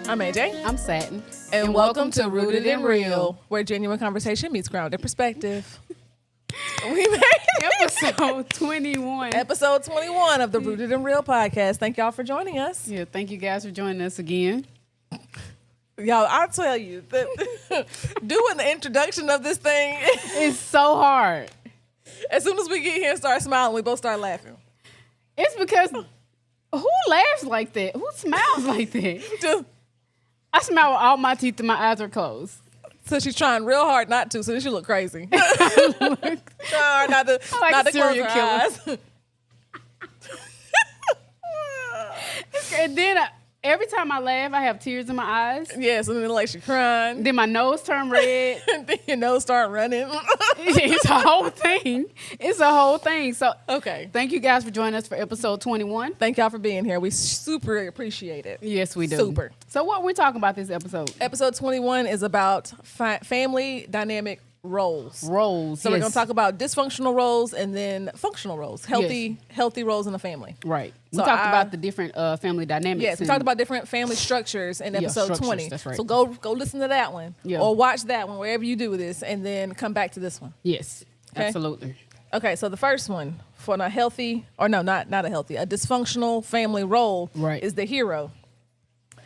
I'm AJ. I'm Satin. And welcome to Rooted in Real, where genuine conversation meets grounded perspective. We made Episode 21. Episode 21 of the Rooted in Real podcast. Thank y'all for joining us. Yeah, thank you guys for joining us again. Y'all, I'll tell you, doing the introduction of this thing, It's so hard. as soon as we get here and start smiling, we both start laughing. It's because who laughs like that? Who smiles like that? I smile with all my teeth and my eyes are closed. So she's trying real hard not to, so then she look crazy. Not to close serial her killer. eyes. And then every time I laugh, I have tears in my eyes. Yes, and then like she crying. Then my nose turn red. And then your nose start running. It's a whole thing. It's a whole thing. So Okay. thank you guys for joining us for episode 21. Thank y'all for being here. We super appreciate it. Yes, we do. Super. So what we talking about this episode? Episode 21 is about family dynamic roles. Roles. So we're going to talk about dysfunctional roles and then functional roles, healthy roles in the family. Right. We So talked about the different family dynamics. Yes, we talked about different family structures in episode structures, 20. that's right. So go listen to that one Yeah. or watch that one wherever you do this and then come back to this one. Yes, Okay. absolutely. Okay, so the first one for a healthy, or no, not a healthy, a dysfunctional family role Right. is the hero.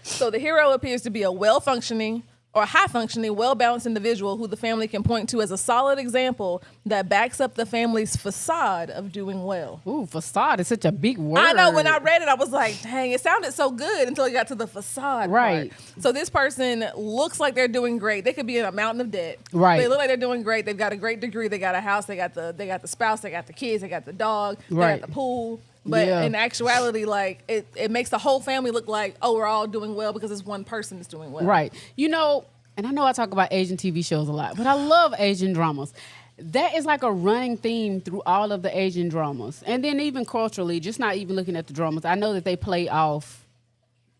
So the hero appears to be a well-functioning or high-functioning, well-balanced individual who the family can point to as a solid example that backs up the family's facade of doing well. Ooh, facade is such a big word. I know, when I read it, I was like, dang, it sounded so good until it got to the facade Right. part. So this person looks like they're doing great. They could be in a mountain of debt. Right. They look like they're doing great. They've got a great degree. They got a house. They got the spouse. They got the kids. They got the dog. They Right. got the pool. But Yeah. in actuality, like it makes the whole family look like, oh, we're all doing well because this one person is doing well. Right. You know, and I know I talk about Asian TV shows a lot, but I love Asian dramas. That is like a running theme through all of the Asian dramas. And then even culturally, just not even looking at the dramas, I know that they play off,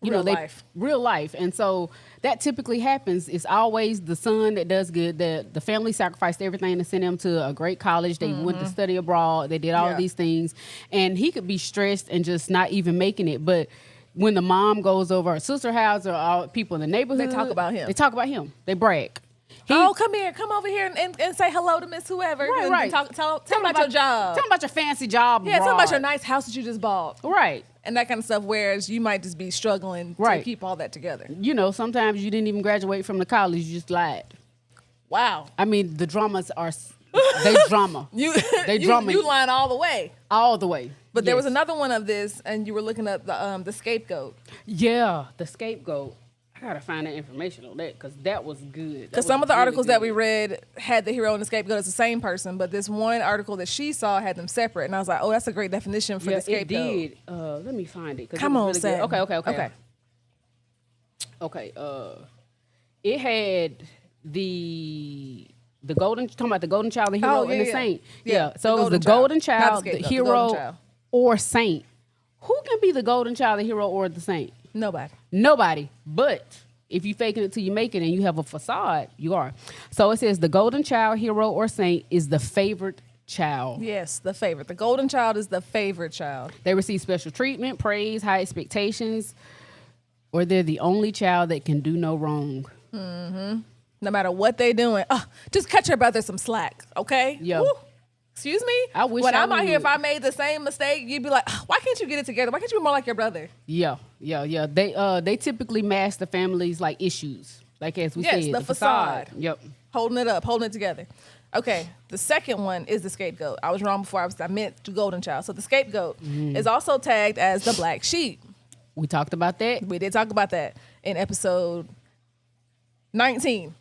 Real life. Real life. And so that typically happens. It's always the son that does good. The family sacrificed everything to send him to a great college. They went to study abroad. They did all of these things. And he could be stressed and just not even making it. But when the mom goes over her sister's house or all people in the neighborhood, They talk about him. They talk about him. They brag. Oh, come here. Come over here and say hello to Miss Whoever. Right, And right. Tell about your job. Tell them about your fancy job. Yeah, tell about your abroad. nice house that you just bought. Right. And that kind of stuff, whereas you might just be struggling to Right. keep all that together. You know, sometimes you didn't even graduate from the college. You just lied. Wow. I mean, the dramas are, they drama They drama you lying all the way. all the way. But there was Yes. another one of this, and you were looking up the scapegoat. Yeah, the scapegoat. I gotta find that information on that because that was good. Because some of the articles that we read had the hero and the scapegoat as the same person, but this one article that she saw had them separate. And I was like, oh, that's a great definition for the it scapegoat. did. Let me find it. 'Cause Come it on, was Sam. really good. Okay. It had the golden. Talking about the golden child, the hero, Oh, yeah, and the yeah. saint. Yeah, So the it was the golden golden child. Not child, the the scapegoat, the hero, golden child. or saint. Who can be the golden child, the hero, or the saint? Nobody. Nobody. But if you faking it till you make it and you have a facade, you are. So it says the golden child, hero, or saint is the favorite child. Yes, the favorite. The golden child is the favorite child. They receive special treatment, praise, high expectations, or they're the only child that can do no wrong. No matter what they doing, just cut your brother some slack, okay? Yeah. Woo. Excuse me? I wish when I I'm out here, would. if I made the same mistake, you'd be like, why can't you get it together? Why can't you be more like your brother? Yeah. They typically mask the family's like issues, like as we Yes, said, the facade. Yep. Holding it up, holding it together. Okay, the second one is the scapegoat. I was wrong before. I meant the golden child. So the scapegoat is also tagged as the black sheep. We talked about that. We did talk about that in episode 19.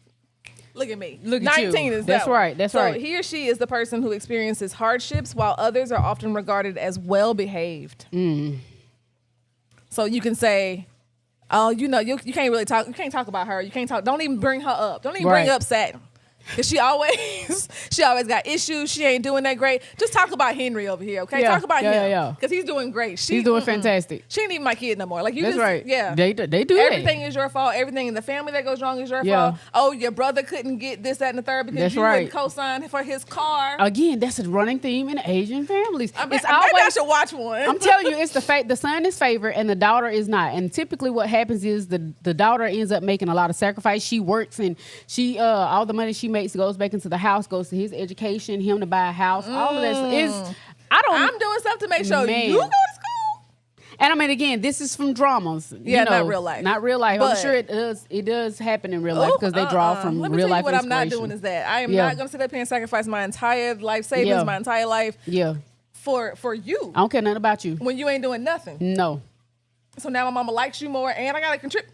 Look at me. Look at you. 19 is That's that one. right, that's so right. He or she is the person who experiences hardships while others are often regarded as well-behaved. So you can say, oh, you can't really talk. You can't talk about her. You can't talk. Don't even bring her up. Don't even bring Right. up Satin. Cause she always got issues. She ain't doing that great. Just talk about Henry over here, okay? Yeah, Talk about him. yeah. Cause he's doing great. He's doing fantastic. She ain't even my kid no more. Like you That's just, right. yeah. They do Everything is your fault. Everything in the family that goes wrong is your fault. Oh, your brother couldn't get this, that, and the third because That's you right. wouldn't co-sign for his car. Again, that's a running theme in Asian families. Maybe It's I always. should watch one. I'm telling you, it's the son is favored and the daughter is not. And typically, what happens is the daughter ends up making a lot of sacrifice. She works and she all the money she makes goes back into the house, goes to his education, him to buy a house. All of that is. I'm doing stuff to make sure Man. you go to school. And I mean, again, this is from dramas. Yeah, you know, not real life. Not real life. But- I'm sure it does happen in real life because they draw from Let me real tell life you what I'm not inspiration. doing is that I am Yeah. not going to sit up here and sacrifice my entire life savings, Yeah. my entire life Yeah, for you I don't care nothing about you. when you ain't doing nothing. No. So now my mama likes you more, and I got to contribute.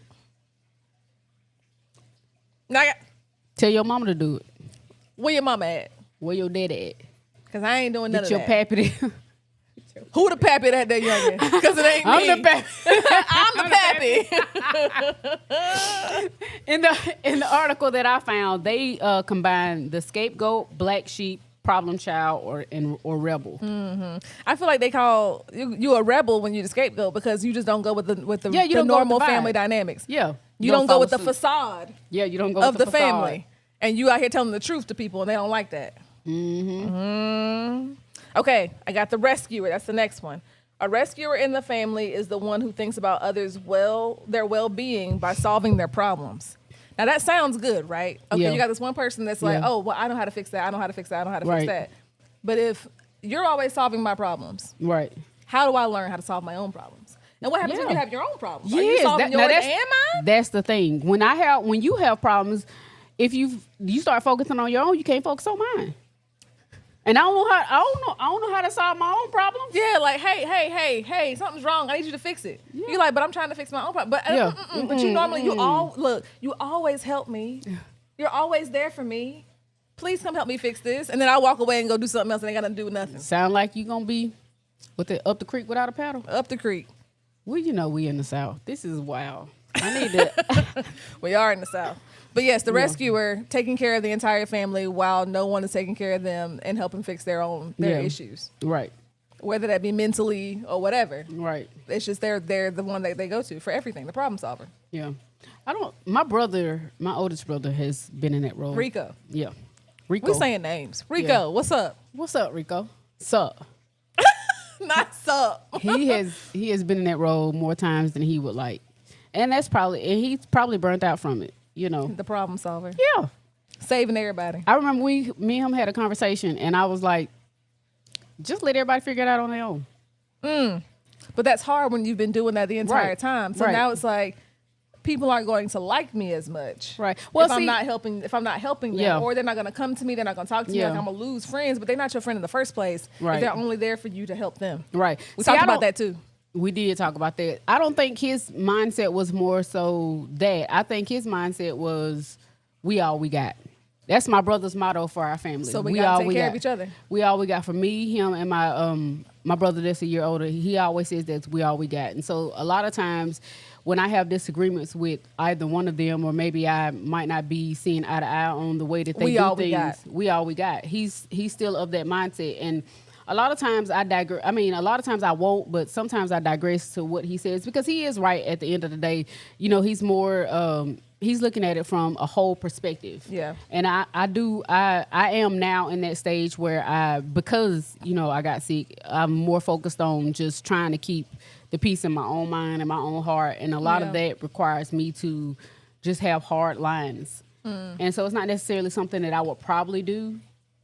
Now Tell your mama to do it. where your mama at? Where your daddy at? Because I ain't doing none Get of your that. pappy. Who the pappy that youngin? Because it ain't I'm me. the pappy. I'm the pappy. In the article that I found, they combined the scapegoat, black sheep, problem child, or rebel. I feel like they call you a rebel when you the scapegoat because you just don't go with the Yeah, you the don't go with normal the vibe. family dynamics. Yeah, You don't go follow with the suit. facade Yeah, you don't go of with the facade. family, and you out here telling the truth to people, and they don't like that. Okay, I got the rescuer. That's the next one. A rescuer in the family is the one who thinks about others' their well-being by solving their problems. Now that sounds good, right? Okay, Yeah. you got this one person that's like, Yeah. oh, well, I know how to fix that. I know how to fix that. I know how to Right. fix that. But if you're always solving my problems, Right. how do I learn how to solve my own problems? And what happens when Yeah. you have your own problems? Are you Yes, solving now yours that's, and mine? that's the thing. When you have problems, if you start focusing on your own, you can't focus on mine. And I don't know how to solve my own problems. Yeah, like, hey, something's wrong. I need you to fix it. Yeah. You're like, but I'm trying to fix my own problem. But Yeah. but you normally you always help me. You're always there for me. Please come help me fix this. And then I walk away and go do something else and ain't got nothing to do with nothing. Sound like you gonna be up the creek without a paddle. Up the creek. Well, you know we in the South. This is wild. I need to. We are in the South. But yes, the rescuer taking care of the entire family while no one is taking care of them and helping fix their Yeah. issues. Right. Whether that be mentally or whatever. Right. It's just they're the one that they go to for everything, the problem solver. Yeah. My oldest brother has been in that role. Rico. Yeah. Rico. We're saying names. Rico, Yeah. what's up? What's up, Rico? Sup? Not sup. He has been in that role more times than he would like. And he's probably burnt out from it, you know. The problem solver. Yeah. Saving everybody. I remember me and him had a conversation and I was like, just let everybody figure it out on their own. But that's hard when you've been doing that the entire Right. time. So Right. now it's like people aren't going to like me as much. Right. Well, if I'm not helping them, Yeah. or they're not going to come to me, they're not going to talk to me, Yeah. like I'm going to lose friends, but they're not your friend in the first place. Right. If they're only there for you to help them. Right. We See, talked I about don't- that too. We did talk about that. I don't think his mindset was more so that. I think his mindset was, we all we got. That's my brother's motto for our family. So we gotta take care of each other. We all we got. For me, him, and my brother that's a year older, he always says that we all we got. And so a lot of times when I have disagreements with either one of them, or maybe I might not be seeing eye to eye on the way that they We do all we things, got. we all we got. He's still of that mindset. And a lot of times I digress. I mean, a lot of times I won't, but sometimes I digress to what he says because he is right at the end of the day. You know, he's more, he's looking at it from a whole perspective. Yeah. And I am now in that stage where because, you know, I got sick, I'm more focused on just trying to keep the peace in my own mind and my own heart. And a lot of that requires me to just have hard lines. And so it's not necessarily something that I would probably do,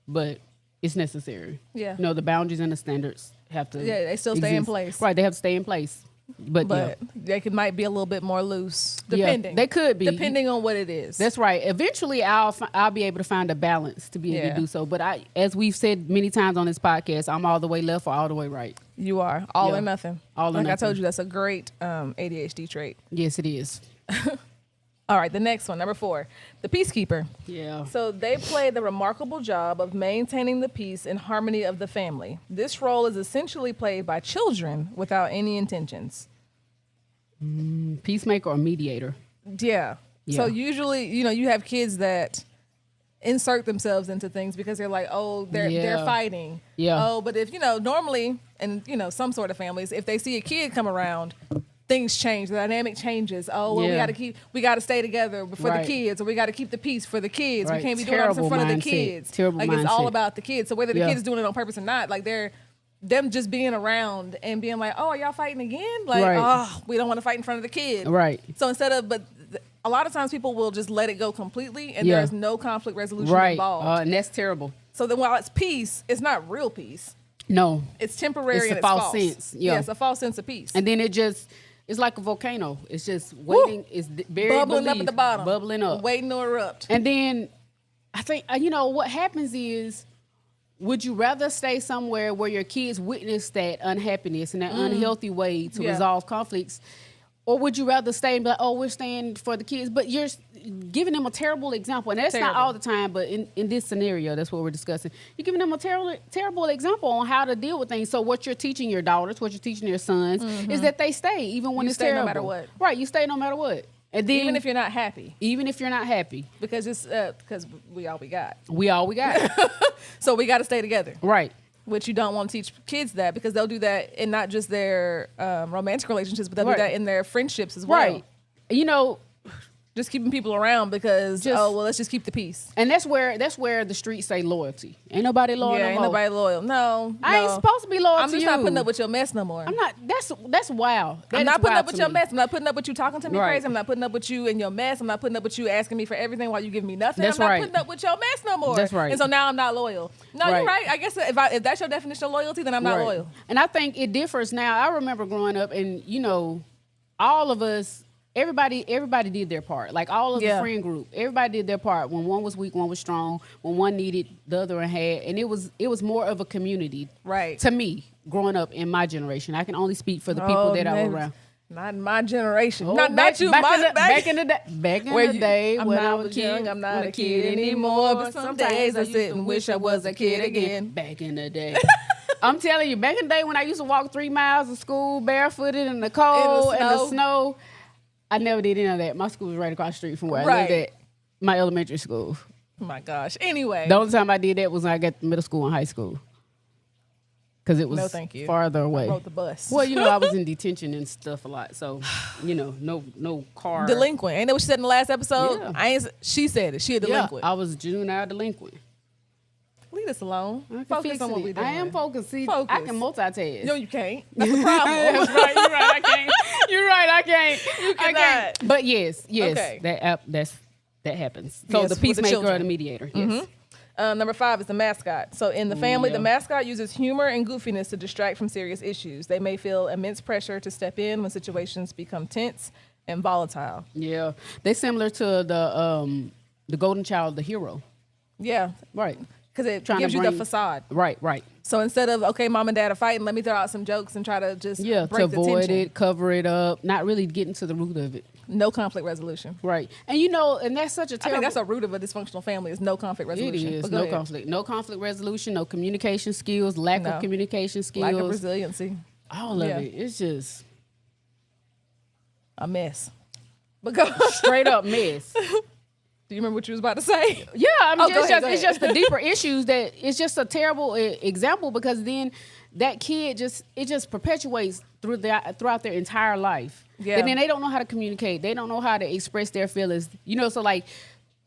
but it's necessary. Yeah. You know, the boundaries and the standards have to. Yeah, they still stay in exist. place. Right, they have to stay in place. But They might be a little bit more loose, Yeah, depending. they could be. Depending on what it is. that's right. Eventually, I'll be able to find a balance to be able Yeah. to do so. But as we've said many times on this podcast, I'm all the way left or all the way right. You are. All Yeah. or nothing. All or like I nothing. told you, that's a great ADHD trait. Yes, it is. All right, the next one, number 4, the peacekeeper. Yeah. So they play the remarkable job of maintaining the peace and harmony of the family. This role is essentially played by children without any intentions. Peacemaker or mediator. Yeah. Yeah. So usually, you know, you have kids that insert themselves into things because they're like, oh, they're fighting. Yeah. Oh, but if normally, and some sort of families, if they see a kid come around, things change. The dynamic changes. Oh, well, we got to stay together for the kids, or we got to keep the peace for the kids. Right. We can't be doing this in front of the kids. Terrible like mindset. It's all about the kids. So whether the kid is doing it on purpose or not, like them just being around and being like, oh, are y'all fighting again? Like, oh, we don't want to fight in front of the kid. Right. So a lot of times people will just let it go completely, and there's no conflict resolution involved. And that's terrible. So then while it's peace, it's not real peace. No. It's temporary. It's and a false sense. Yeah, it's a false sense of peace. And then it's like a volcano. It's just waiting. It's very bubbling up at the bottom. Bubbling up. Waiting to erupt. And then I think, what happens is, would you rather stay somewhere where your kids witness that unhappiness and that unhealthy way to resolve conflicts? Or would you rather stay and be like, oh, we're staying for the kids? But you're giving them a terrible example. And that's not all the time, but in this scenario, that's what we're discussing. You're giving them a terrible example on how to deal with things. So what you're teaching your daughters, what you're teaching your sons, is that they stay even when it's terrible. No matter what. Right, you stay no matter what. And then, even if you're not happy. Even if you're not happy. Because we all we got. We all we got. So we got to stay together. Right. Which you don't want to teach kids that, because they'll do that in not just their romantic relationships, but they'll do that in their friendships as well. Right. Just keeping people around because let's just keep the peace. And that's where the streets say loyalty. Ain't nobody loyal. Yeah, ain't nobody loyal. No, I ain't supposed to be loyal to you. I'm just not putting up with your mess no more. I'm not. That's wild. I'm not putting up with your mess. I'm not putting up with you talking to me crazy. I'm not putting up with you and your mess. I'm not putting up with you asking me for everything while you give me nothing. That's I'm not putting up with your mess no more. That's right. And so now I'm not loyal. No, you're right. I guess if that's your definition of loyalty, then I'm not loyal. And I think it differs now. I remember growing up, and all of us. Everybody did their part. Like all of the friend group, everybody did their part. When one was weak, one was strong. When one needed, the other one had. And it was more of a community. Right. To me, growing up in my generation. I can only speak for the people that I was around. Not in my generation. Not you. Back in the day when I was young, I'm not a kid anymore. But some days I sit and wish I was a kid again. Back in the day. I'm telling you, back in the day when I used to walk 3 miles to school barefooted in the cold and the snow. I never did any of that. My school was right across the street from where I lived at, my elementary school. Oh my gosh. Anyway. The only time I did that was when I got to middle school and high school. Because it was farther away. I rode the bus. Well, I was in detention and stuff a lot. So, no car. Delinquent. Ain't that what she said in the last episode? Yeah. She said it. She a delinquent. Yeah, I was a juvenile delinquent. Leave us alone. Focus on what we're doing. I am focused. See, I can multitask. No, you can't. That's the problem. That's right. You're right. I can't. You're right. I can't. You cannot. But yes. Okay. That happens. So the peacemaker or the mediator. Yes. Number 5 is the mascot. So in the family, the mascot uses humor and goofiness to distract from serious issues. They may feel immense pressure to step in when situations become tense and volatile. Yeah, they're similar to the golden child, the hero. Yeah, right. Because it gives you the facade. Right. So instead of, okay, mom and dad are fighting, let me throw out some jokes and try to just break the tension. To avoid it, cover it up, not really getting to the root of it. No conflict resolution. Right. And that's such a terrible... I think that's a root of a dysfunctional family is no conflict resolution. It is. No conflict. No conflict resolution, no communication skills, lack of communication skills. Lack of resiliency. All of it. It's just... a mess. Straight up mess. Do you remember what you was about to say? Yeah, it's just the deeper issues that it's just a terrible example, because then that kid just perpetuates throughout their entire life. Yeah. And then they don't know how to communicate. They don't know how to express their feelings. So like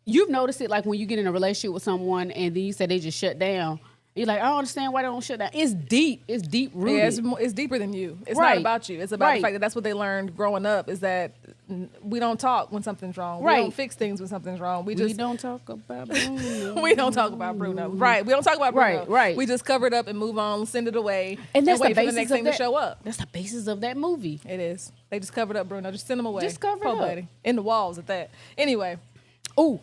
you've noticed it, like when you get in a relationship with someone and then you say they just shut down. You're like, I don't understand why they don't shut down. It's deep. It's deep rooted. Yeah, it's deeper than you. It's not about you. It's about the fact that that's what they learned growing up, is that we don't talk when something's wrong. We don't fix things when something's wrong. We don't talk about Bruno. We don't talk about Bruno. Right. We don't talk about Bruno. Right. We just cover it up and move on, send it away, and that's wait the for the next thing to show up. That's the basis of that movie. It is. They just covered up Bruno. Just send him away. Just cover it up. Buddy. In the walls at that. Anyway. Oh,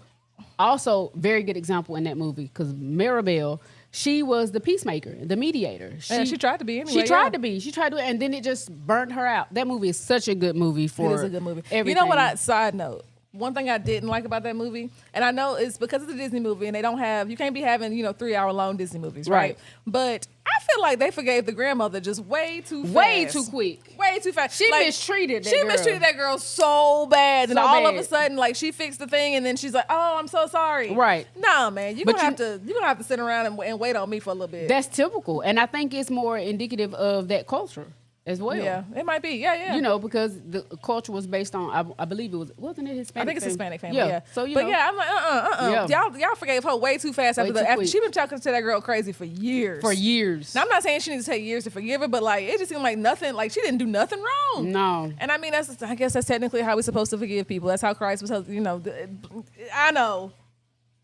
also very good example in that movie, because Maribel, she was the peacemaker, the mediator. She tried to be anyway. She tried to be. She tried to, and then it just burned her out. That movie is such a good movie for It is a good movie. Everything. You know what? Side note. One thing I didn't like about that movie, and I know it's because it's a Disney movie, and they don't have, you can't be having 3-hour long Disney movies, right? But I I feel like they forgave the grandmother just way too fast. Way too quick. Way too fast. She mistreated that She girl. mistreated that girl so bad. And So all of bad. a sudden, like, she fixed the thing and then she's like, oh, I'm so sorry. Right. Nah, man. You're But going to have to sit around and wait on me for a little bit. That's typical. And I think it's more indicative of that culture as well. Yeah, it might be. Yeah. You know, because the culture was based on, I believe it wasn't it Hispanic? I think it's family? Hispanic family, yeah. So, but yeah, I'm like, Yeah. Y'all forgave her way too fast Way too after quick. she been talking to that girl crazy for years. For years. Now, I'm not saying she needs to take years to forgive her, but like it just seemed like nothing, like she didn't do nothing wrong. No. And I mean, I guess that's technically how we're supposed to forgive people. That's how Christ was, I know.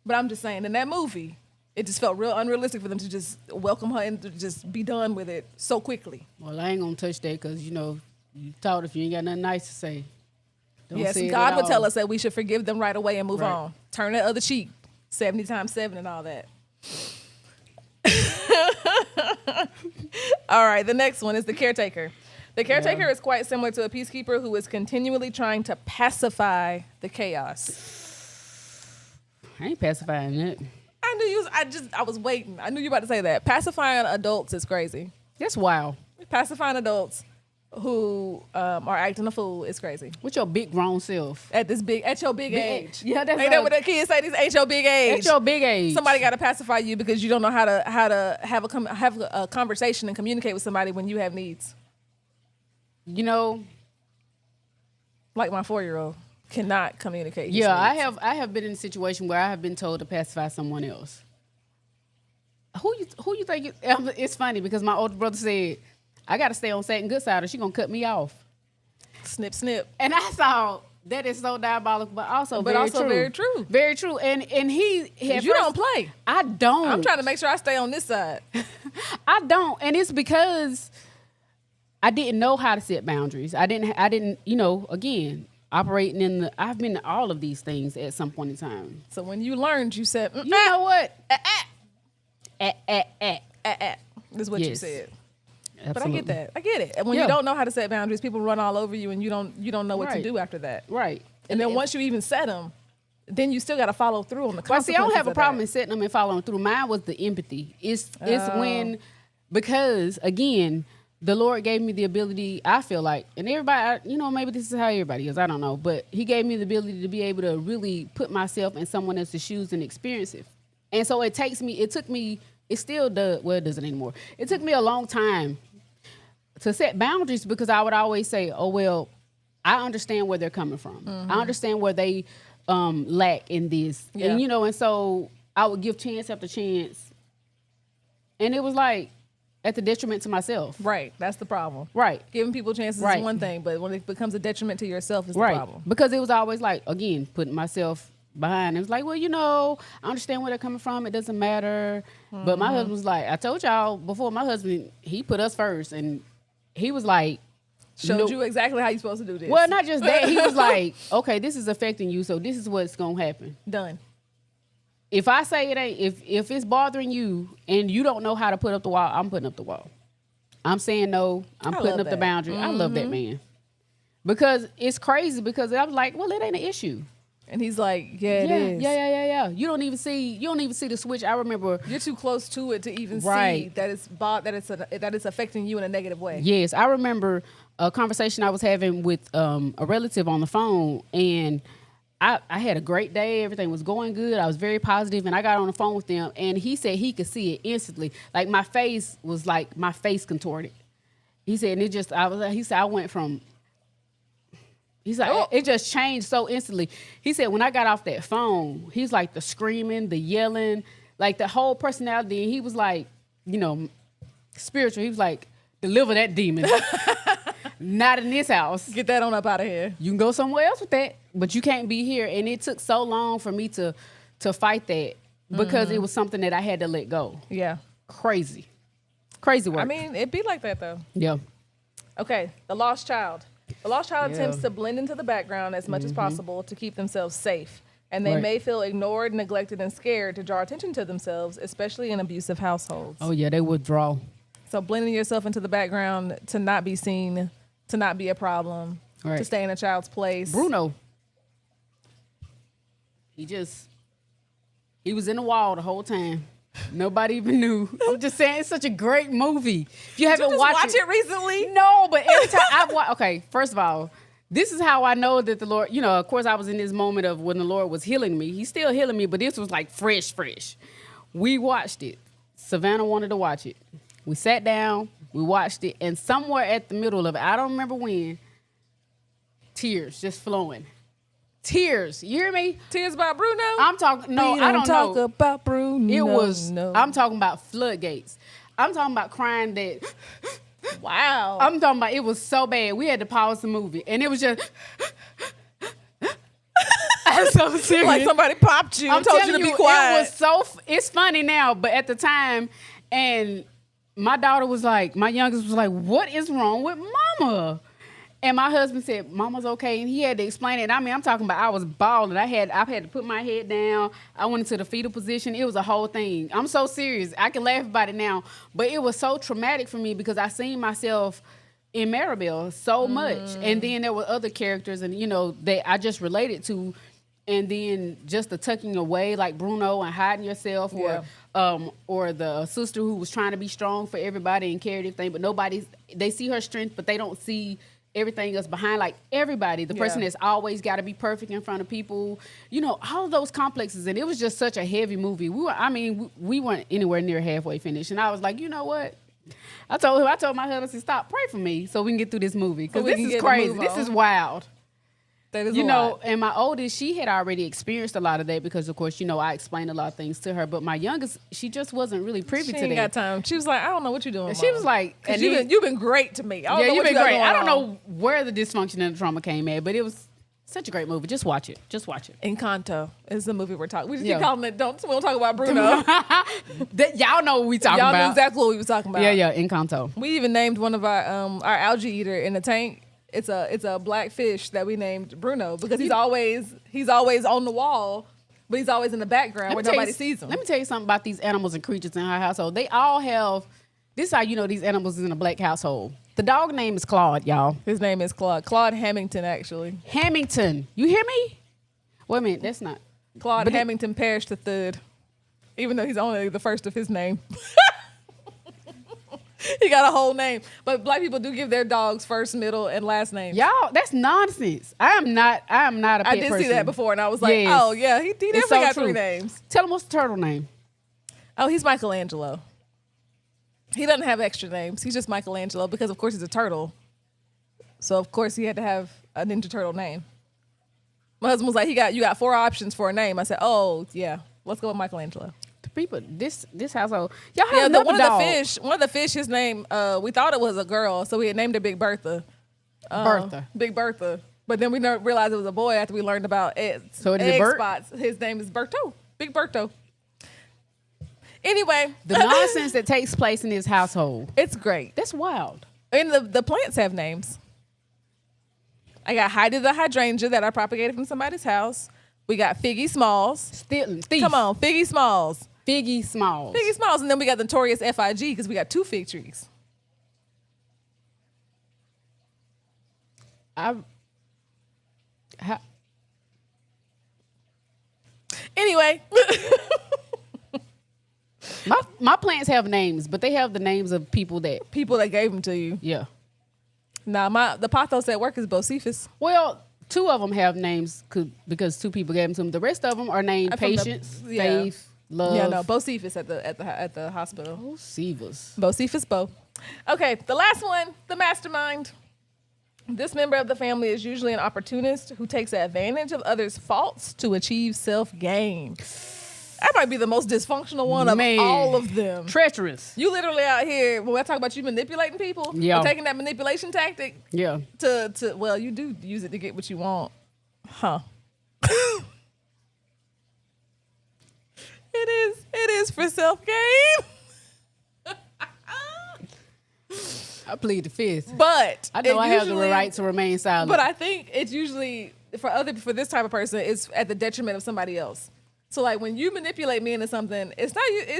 But I'm just saying, in that movie, it just felt real unrealistic for them to just welcome her and to just be done with it so quickly. Well, I ain't going to touch that because, you taught if you ain't got nothing nice to say. Don't Yes, say it God at would all. tell us that we should forgive them right away and move Right. on. Turn that other cheek, 70 times 7 and all that. All right, the next one is the caretaker. The caretaker is quite similar to a peacekeeper who is continually trying to pacify the chaos. I ain't pacifying it. I knew you. I was waiting. I knew you were about to say that. Pacifying adults is crazy. That's wild. Pacifying adults who are acting a fool is crazy. With your big grown self. At your big age. Yeah, that's Ain't that what the kids say? This ain't your big age. At your big age. Somebody got to pacify you because you don't know how to have a conversation and communicate with somebody when you have needs. Like my 4-year-old cannot communicate. his Yeah, needs. I have been in a situation where I have been told to pacify someone else. Who you think? It's funny because my older brother said, I got to stay on Satan good side or she going to cut me off. Snip, snip. And I thought that is so diabolical, but also very true. Very true. And he had You don't play. I don't. I'm trying to make sure I stay on this side. I don't. And it's because I didn't know how to set boundaries. I didn't, again, operating I've been in all of these things at some point in time. So when you learned, you said, You know what? This is what you Yes. said. Absolutely. But I get that. I get it. And when you don't know how to set boundaries, people run all over you, and you don't know what to Right. do after that. Right. And then once you even set them, then you still got to follow through on the Well, consequences. see, I don't have a of problem that. in setting them and following through. Mine was the empathy. It's when, because again, the Lord gave me the ability, I feel like, and everybody, maybe this is how everybody is, I don't know, but he gave me the ability to be able to really put myself in someone else's shoes and experience it. And so it still does, well, it doesn't anymore. It took me a long time to set boundaries because I would always say, oh, well, I understand where they're coming from. I understand where they lack in this. Yeah. And, and so I would give chance after chance. And it was like at the detriment to myself. Right. That's the problem. Right. Giving people chances Right. is one thing, but when it becomes a detriment to yourself is the Right. problem. Because it was always like, again, putting myself behind. It was like, well, I understand where they're coming from. It doesn't matter. But my husband was like, I told y'all before, my husband, he put us first. And he was like, Showed you exactly how you're supposed to do this. well, not just that. He was like, okay, this is affecting you, so this is what's going to happen. Done. If I say it ain't, if it's bothering you and you don't know how to put up the wall, I'm putting up the wall. I'm saying no. I'm I putting love up the that. boundary. I love that man. Because it's crazy because I was like, well, it ain't an issue. And he's like, yeah, it is. Yeah. You don't even see the switch. I remember. You're too close to it to even see Right. that it's affecting you in a negative way. Yes, I remember a conversation I was having with a relative on the phone, and I had a great day. Everything was going good. I was very positive, and I got on the phone with them, and he said he could see it instantly. Like my face contorted. He said, and he said, I went from. He's like, it just changed so instantly. He said, when I got off that phone, he's like the screaming, the yelling, like the whole personality. And he was like, spiritual. He was like, deliver that demon. Not in this house. Get that on up out of here. You can go somewhere else with that, but you can't be here. And it took so long for me to fight that because it was something that I had to let go. Yeah. Crazy work. I mean, it'd be like that though. Yeah. Okay, the lost child. The lost child Yeah. attempts to blend into the background as much as possible to keep themselves safe. And they Right. may feel ignored, neglected, and scared to draw attention to themselves, especially in abusive households. Oh yeah, they withdraw. So blending yourself into the background to not be seen, to not be a problem, Right. to stay in a child's place. Bruno. He was in the wall the whole time. Nobody even knew. I'm just saying, it's such a great movie. If you Did haven't you just watched watch it recently? no, but every time I watch, okay, first of all, this is how I know that the Lord, of course, I was in this moment of when the Lord was healing me. He's still healing me, but this was like fresh. We watched it. Savannah wanted to watch it. We sat down, we watched it, and somewhere at the middle of it, I don't remember when, tears just flowing. Tears, you hear me? Tears about Bruno? I'm talking, no, We I don't talk know. about Bruno. It was, no. I'm talking about floodgates. I'm talking about crying that, Wow. I'm talking about it was so bad. We had to pause the movie, and it was just, I'm so serious. Like somebody popped you and told you to be quiet. It was it's funny now, but at the time, and my daughter was like, my youngest was like, what is wrong with mama? And my husband said, Mama's okay. And he had to explain it. I mean, I'm talking about I was bawling. I've had to put my head down. I went into the fetal position. It was a whole thing. I'm so serious. I can laugh about it now. But it was so traumatic for me because I seen myself in Maribel so much. And then there were other characters and, that I just related to. And then just the tucking away like Bruno and hiding yourself or the sister who was trying to be strong for everybody and carried everything. But they see her strength, but they don't see everything else behind, like everybody, the person that's always got to be perfect in front of people, all of those complexes. And it was just such a heavy movie. We weren't anywhere near halfway finished. And I was like, you know what? I told my husband, I said, stop, pray for me so we can get through this movie. Because this is crazy. This is wild. That is a lot. And my oldest, she had already experienced a lot of that because, of course, I explained a lot of things to her. But my youngest, she just wasn't really privy to that. She ain't got time. She was like, I don't know what you're doing, and she was like, and you've been great to me. I don't know you've what been great. I don't on. know where the dysfunction and the trauma came at, but it was such a great movie. Just watch it. Encanto is the movie we're talking. We just keep calling it. We don't talk about Bruno. Y'all know what we talking about. Y'all knew exactly what we was talking about. Yeah, Encanto. We even named one of our algae eater in the tank. It's a black fish that we named Bruno because he's always on the wall, but he's always in the background where nobody sees him. Let me tell you something about these animals and creatures in our household. They all have. This is how you know these animals is in a black household. The dog name is Claude, y'all. His name is Claude. Claude Hamilton, actually. Hamilton. You hear me? Wait a minute. That's not. Claude Hamilton Parrish III, even though he's only the first of his name. He got a whole name. But black people do give their dogs first, middle, and last names. Y'all, that's nonsense. I am not a pet I did person. see that before, and I was like, Yes. oh, yeah, he definitely so got true. 3 names. Tell him what's the turtle name. Oh, he's Michelangelo. He doesn't have extra names. He's just Michelangelo because, of course, he's a turtle. So, of course, he had to have a Ninja Turtle name. My husband was like, you got 4 options for a name. I said, oh, yeah, let's go with Michelangelo. The people, this household, y'all have another one dog. of the fish, his name, we thought it was a girl, so we had named her Big Bertha. Big Bertha. But then we realized it was a boy after we learned about egg spots. His name is Berto. Big Berto. Anyway. The nonsense that takes place in this household. It's great. That's wild. And the plants have names. I got Heidi the hydrangea that I propagated from somebody's house. We got Figgy Smalls. Come on, Figgy Smalls. Figgy Smalls. Figgy Smalls. And then we got the notorious FIG because we got 2 fig trees. Anyway. My plants have names, but they have the names of people that gave them to you. Yeah. Nah, the pothos at work is Bocephus. Well, 2 of them have names because 2 people gave them to them. The rest of them are named Patience, Faith, Love. Yeah, no, Bocephus at the hospital. Bocephus. Bo. Okay, the last one, the mastermind. This member of the family is usually an opportunist who takes advantage of others' faults to achieve self-gain. That might be the most dysfunctional one of all of them. Treacherous. You literally out here, when I talk about you manipulating people, or taking that manipulation tactic well, you do use it to get what you want. Huh. It is for self-gain. I plead the fifth. But I know I have the right to remain silent. But I think it's usually for this type of person, it's at the detriment of somebody else. So like when you manipulate me into something, it's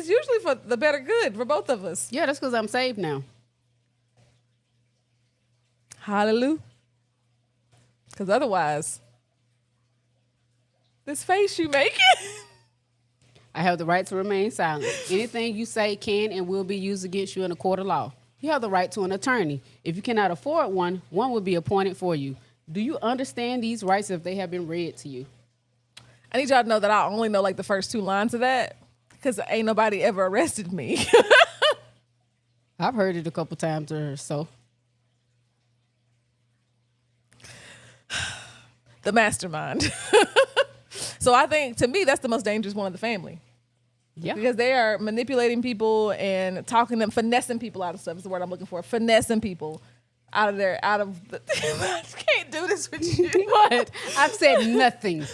usually for the better good for both of us. Yeah, that's because I'm saved now. Hallelujah. Because otherwise, this face you making. I have the right to remain silent. Anything you say can and will be used against you in a court of law. You have the right to an attorney. If you cannot afford one, one will be appointed for you. Do you understand these rights if they have been read to you? I need y'all to know that I only know like the first 2 lines of that because ain't nobody ever arrested me. I've heard it a couple times or so. The mastermind. So I think, to me, that's the most dangerous one of the family. Yeah. Because they are manipulating people and talking them, finessing people out of stuff is the word I'm looking for. Finessing people out of I can't do this with you. What? I've said nothing.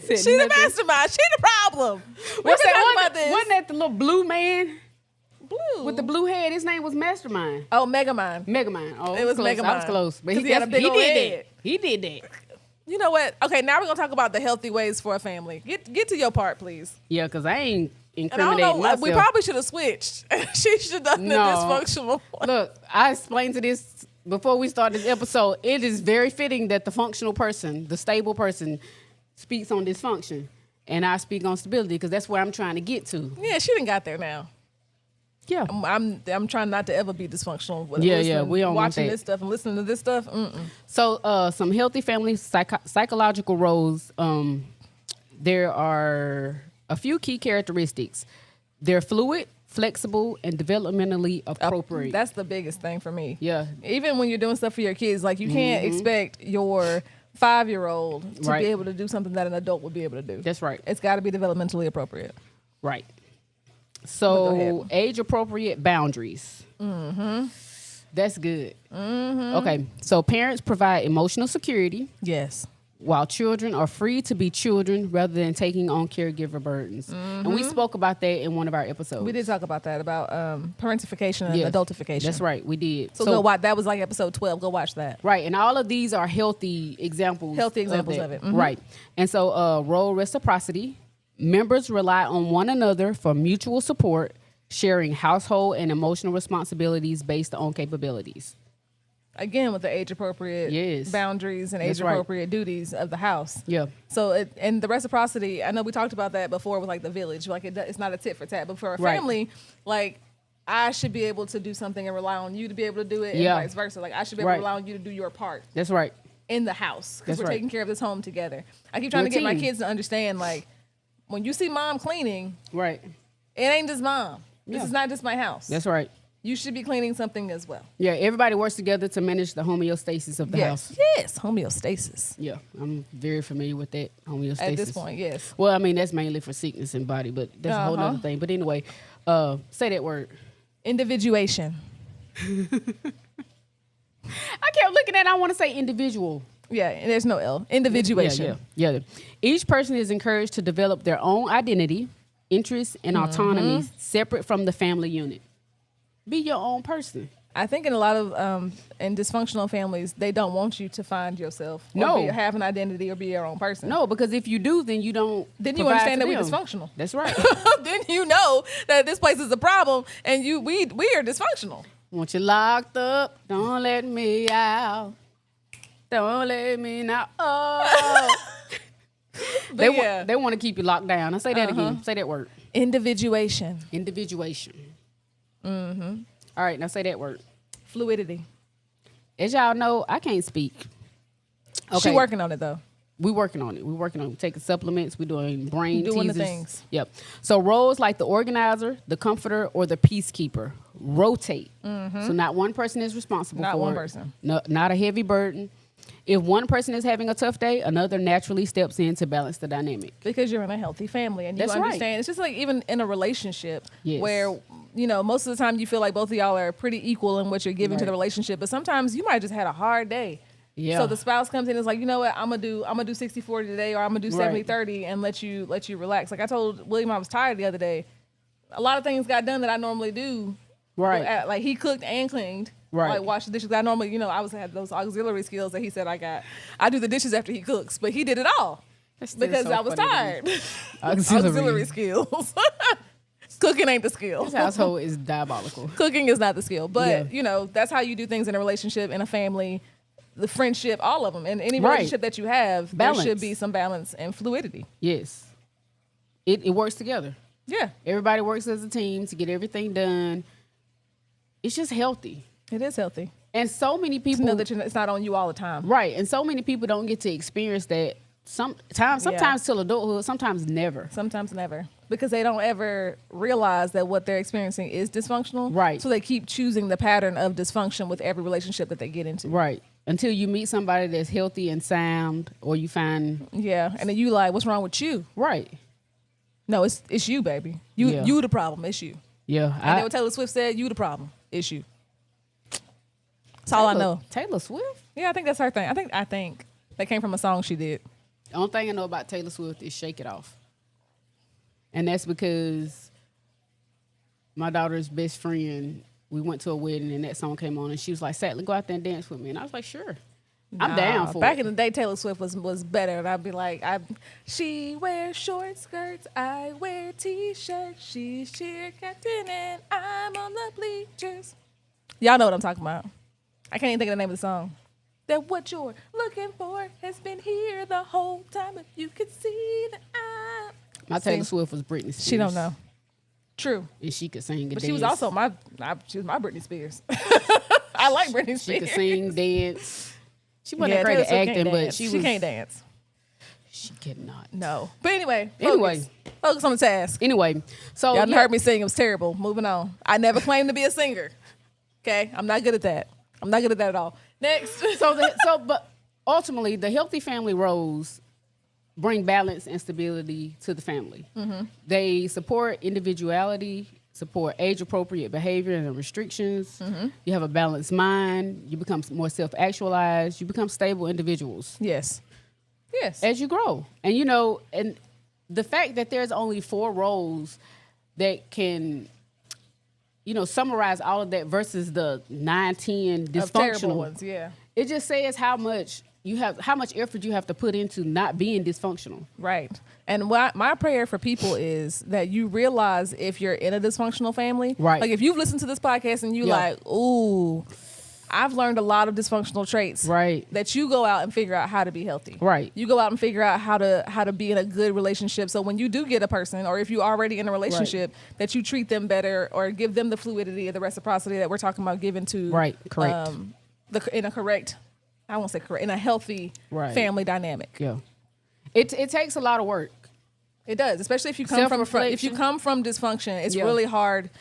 She the mastermind. She the problem. What's that? About this. Wasn't that the little blue man? Blue. With the blue head, his name was Mastermind. Oh, Megamind. Megamind. Oh, It was close. Megamind. I was close. But he had a big he old did head. that. He did that. You know what? Okay, now we're going to talk about the healthy ways for a family. Get to your part, please. Yeah, because I ain't And I don't incriminating know, myself. we probably should have switched. She should have done the dysfunctional one. Look, I explained to this before we start this episode. It is very fitting that the functional person, the stable person, speaks on dysfunction. And I speak on stability because that's where I'm trying to get to. Yeah, she didn't got there now. Yeah. I'm trying not to ever be dysfunctional. With Yeah, we don't want watching that. this stuff and listening to this stuff. So some healthy family psychological roles, there are a few key characteristics. They're fluid, flexible, and developmentally appropriate. That's the biggest thing for me. Yeah. Even when you're doing stuff for your kids, like you can't expect your 5-year-old to Right. be able to do something that an adult would be able to do. That's right. It's got to be developmentally appropriate. Right. Go So ahead. age-appropriate boundaries. That's good. Okay. So parents provide emotional security Yes. while children are free to be children rather than taking on caregiver burdens. And we spoke about that in one of our episodes. We did talk about that, about parentification and Yes. adultification. That's right. We did. So go watch. That was like episode 12. Go watch that. Right, and all of these are healthy examples. Healthy examples that. of it. Mhm. Right. And so role reciprocity. Members rely on one another for mutual support, sharing household and emotional responsibilities based on capabilities. Again, with the age-appropriate Yes. boundaries and That's right. age-appropriate duties of the house. Yeah. So, and the reciprocity, I know we talked about that before with like the village. Like it's not a tit for tat, but for a Right. family, like I should be able to do something and rely on you to be able to do it, Yeah. and vice versa. Like I should be able Right. to rely on you to do your part That's right. in the house because That's we're right. taking care of this home together. I keep trying We're to get my team. kids to understand, like when you see mom cleaning, Right. it ain't just mom. This Yeah. is not just my house. That's right. You should be cleaning something as well. Yeah, everybody works together to manage the homeostasis of the Yes, house. yes, homeostasis. Yeah, I'm very familiar with that homeostasis. At this point, yes. Well, I mean, that's mainly for sickness and body, but that's a whole other thing. But anyway, say that word. Individuation. I kept looking at it, I want to say individual. Yeah, and there's no L. Individuation. Yeah. Each person is encouraged to develop their own identity, interests, and autonomy separate from the family unit. Be your own person. I think in a lot of in dysfunctional families, they don't want you to find yourself. Or No. have an identity or be your own person. No, because if you do, then you don't. Then you provide understand for that we're them. dysfunctional. That's right. Then you know that this place is a problem, and we are dysfunctional. Want you locked up? Don't let me out. Don't let me now. Oh. But yeah, They want to keep you locked down. I say that again. Say that word. individuation, Individuation. All right, now say that word. fluidity. As y'all know, I can't speak. She working on it though. We working on it. We working on it. Taking supplements. We doing brain Doing the teasers. things. Yep. So roles like the organizer, the comforter, or the peacekeeper rotate. So not one person is responsible Not for one it. person. No, not a heavy burden. If one person is having a tough day, another naturally steps in to balance the dynamic. Because you're in a healthy family and you That's right. understand. It's just like even in a relationship Yes. where, you know, most of the time you feel like both of y'all are pretty equal in what you're giving to Right. the relationship. But sometimes you might just had a hard day. Yeah. So the spouse comes in and is like, you know what, I'm gonna do 60-40 today, or I'm gonna do Right. 70-30 and let you relax. Like I told William I was tired the other day. A lot of things got done that I normally do. Right. Like he cooked and cleaned. Right. Like wash the dishes. I normally, you know, I had those auxiliary skills that he said I got. I do the dishes after he cooks, but he did it all That's still because so I was funny to tired. me. Auxiliary skills. Cooking ain't the skill. This household is diabolical. Cooking is not the skill, but Yeah. you know that's how you do things in a relationship, in a family, the friendship, all of them, and any Right. relationship that you have, Balance. there should be some balance and fluidity. Yes. it works together. Yeah. Everybody works as a team to get everything done. It's just healthy. It is healthy. And so many people To know that it's not on you all the time. right. And so many people don't get to experience that sometimes till adulthood, sometimes never. Sometimes never. Because they don't ever realize that what they're experiencing is dysfunctional. Right. So they keep choosing the pattern of dysfunction with every relationship that they get into. Right. Until you meet somebody that's healthy and sound, or you find Yeah. And then you like, what's wrong with you? right. No, it's you, baby. You the problem. It's you. Yeah. And then what Taylor Swift said, you the problem. It's you. That's all I know. Taylor Swift? Yeah, I think that's her thing. I think that came from a song she did. The only thing I know about Taylor Swift is Shake It Off. And that's because my daughter's best friend, we went to a wedding and that song came on and she was like, Sadly, go out there and dance with me. And I was like, sure. I'm down for Back it. in the day, Taylor Swift was better. And I'd be like, she wears short skirts, I wear t-shirts, she's cheer captain and I'm on the bleachers. Y'all know what I'm talking about. I can't even think of the name of the song. That what you're looking for has been here the whole time. If you could see that My Taylor Swift was Britney Spears. She don't know. True. And she could sing and But dance. she was also my Britney Spears. I like Britney Spears. She could sing, dance. She wasn't Yeah, that great Taylor at Swift acting, can't but dance. she can't dance. She cannot. No. But anyway. Anyway. Focus on the task. Anyway, so Y'all heard me sing. It was terrible. Moving on. I never claimed to be a singer. Okay? I'm not good at that. I'm not good at that at all. Next. But ultimately, the healthy family roles bring balance and stability to the family. Mm-hmm. They support individuality, support age-appropriate behavior and restrictions. Mm-hmm. You have a balanced mind. You become more self-actualized. You become stable individuals. Yes. Yes. As you grow. And, and the fact that there's only 4 roles that can, summarize all of that versus the 9, 10 dysfunctional terrible ones, yeah. It just says how much effort you have to put into not being dysfunctional. Right. And my prayer for people is that you realize if you're in a dysfunctional family, right? Like if you've listened to this podcast and you like, ooh, I've learned a lot of dysfunctional traits, right? That you go out and figure out how to be healthy, right? You go out and figure out how to be in a good relationship. So when you do get a person, or if you're already in a relationship, right, that you treat them better or give them the fluidity or the reciprocity that we're talking about giving to, right? Correct. In a healthy family dynamic. Yeah, it takes a lot of work. It does, especially if you come from dysfunction. It's really hard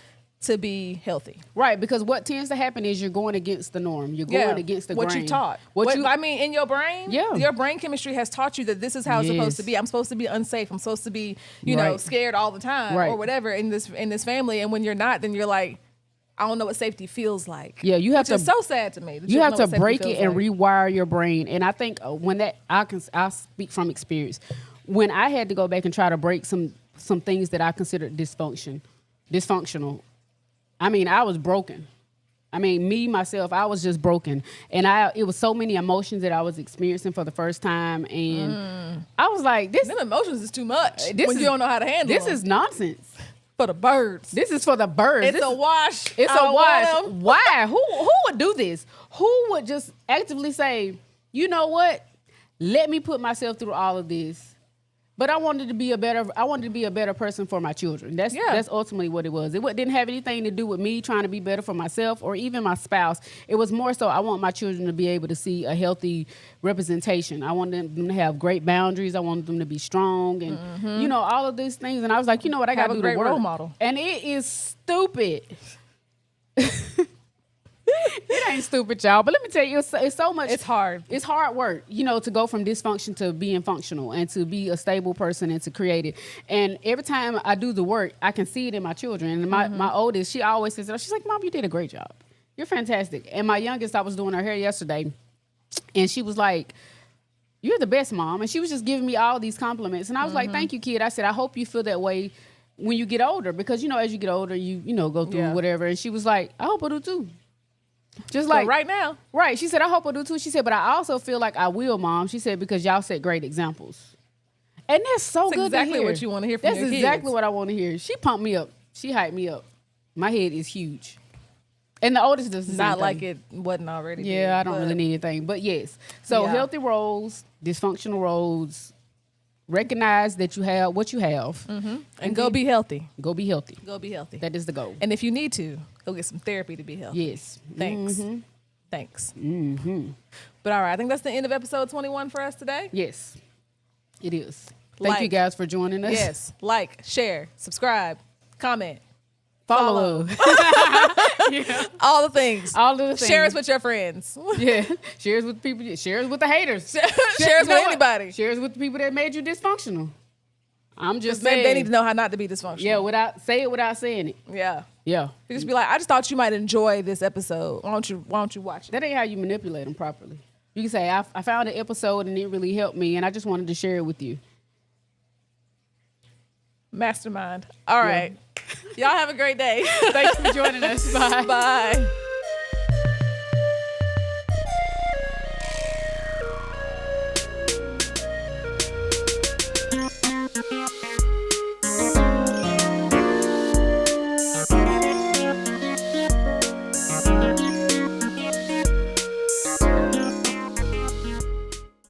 to be healthy, right? Because what tends to happen is you're going against the norm. You're going against the what grain. you taught. In your brain, your brain chemistry has taught you that this is how it's supposed to be. I'm supposed to be unsafe. I'm supposed to be, scared all the time or whatever in this family. And when you're not, then you're like, I don't know what safety feels like. Yeah, you have which is so sad to me. You have to break it and rewire your brain. And I think I'll speak from experience. When I had to go back and try to break some things that I considered dysfunctional, I mean, I was broken. I mean, myself, I was just broken. And it was so many emotions that I was experiencing for the first time. And I was like, them emotions is too much when you don't know how to handle them. This is nonsense. For the birds. This is for the birds. It's a wash. It's a wash. Why? Who would do this? Who would just actively say, you know what? Let me put myself through all of this. But I wanted to be a better person for my children. That's ultimately what it was. It didn't have anything to do with me trying to be better for myself or even my spouse. It was more so I want my children to be able to see a healthy representation. I wanted them to have great boundaries. I wanted them to be strong and all of these things. And I was like, you know what, I got to do the work. Role model. And it is stupid. It ain't stupid, y'all. But let me tell you, it's so much. It's hard. It's hard work, to go from dysfunction to being functional and to be a stable person and to create it. And every time I do the work, I can see it in my children. And my oldest, she always says, she's like, Mom, you did a great job. You're fantastic. And my youngest, I was doing her hair yesterday, and she was like, you're the best, Mom. And she was just giving me all these compliments. And I was like, thank you, kid. I said, I hope you feel that way when you get older, because, as you get older, you go through whatever. And she was like, I hope I do too. Just like right now. Right. She said, I hope I do too. She said, but I also feel like I will, Mom. She said, because y'all set great examples. And that's so good to hear. Exactly what you want to hear from your kids. That's exactly what I want to hear. She pumped me up. She hyped me up. My head is huge. And the oldest does the same Not thing. like it wasn't already. Yeah, I don't really need anything. But yes. So healthy roles, dysfunctional roles, recognize that you have what you have, And go be healthy. go be healthy. Go be healthy. That is the goal. And if you need to, go get some therapy to be healthy. Yes. Thanks. Thanks. But all right, I think that's the end of episode 21 for us today. Yes, it is. Thank you guys for joining us. Yes. Like, share, subscribe, comment, Follow. all the things. All of the things. Share us with your friends. Yeah. Share us with people. Share us with the haters. Share us with anybody. Share us with the people that made you dysfunctional. I'm just Maybe saying. they need to know how not to be dysfunctional. Yeah, without saying it. Yeah. Yeah. You just be like, I just thought you might enjoy this episode. Why don't you watch it? That ain't how you manipulate them properly. You can say, I found an episode and it really helped me, and I just wanted to share it with you. Mastermind. All right. Y'all have a great day. Thanks for joining us. Bye. Bye.